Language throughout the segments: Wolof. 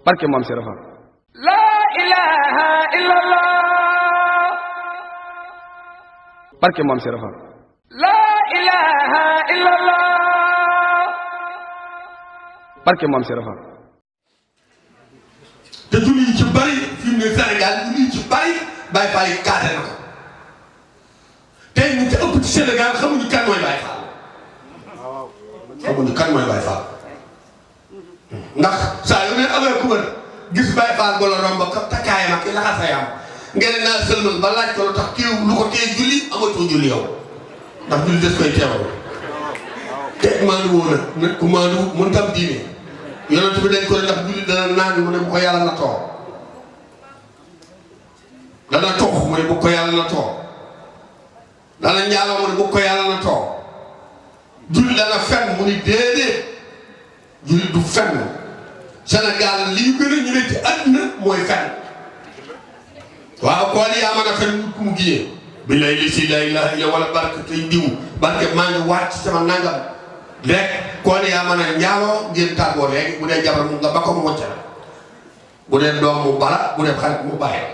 barke Maam Cheikh Fall. La ilaha illallah. barke Maam Cheikh Fall. La ilaha illallah. barke Maam Cheikh Fall. te julli yi ci bari fi mu ne Sénégal julli yi ci bari Baye Fall yi kaate na ko tey ñu ci ëpp ci Sénégal xamuñu kan mooy Baye Fall xamuñu kan mooy Baye Fall ndax saa yu ne amee ku bër gis Baye Fall ba la romb ka takkaayam ak laxasayam ngeen naa sëlmal ba laaj ko lu tax kii lu ko tee julli amatoo julli yow ndax julli des koy teewal te maandu woo nag nit ku maandu mën tam diine yonent bi dañ ko ne ndax julli dana naan mu ne bu ko yàlla na too dana tox mu ne bu ko yàlla na too dana njaaloo mu ne bu ko yàlla na too julli dana fen mu ni déedéet julli du fen Sénégal li ñu gën a ñu ne ci àdduna mooy fen waaw kool yaa mën a fen nit ku mu giyee bi lay li si la ilaha illa wala barke tey diw barke maa ngi wàcc sama nangam rek kool yaa mën a njaaloo ngeen tàggoo léegi bu dee jabar mu nga ba ko mu wacca la bu dee doom mu bala bu dee xarit mu bàyyi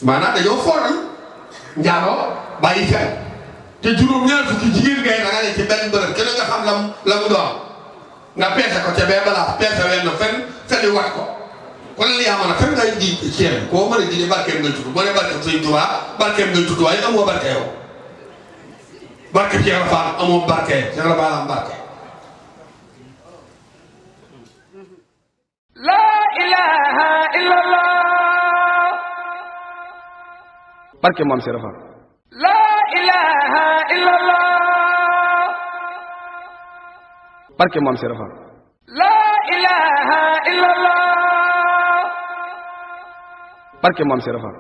maanaam dañoo fooral njaaloo bàyyi fen te juróom-ñaar fukki jigéen ngay ragale ci benn bërëb kenn nga xam la mu doon nga peese ko ca bee balaa peese wenn fenni wat ko kon li yaa mën a fen ngay ji ceeb koo mën a ji ne barkeem ngay tudd boo ne barkeem Sëñ Tuubaa barkeem ngay tudd waaye amoo barke yow barke Cheikh Fall amoo barke Cheikh Fall am barke La ilaha illallah. barke Maam Cheikh Fall. La ilaha illallah. barke Maam Cheikh Fall. La ilaha illallah. barke Maam Cheikh Fall.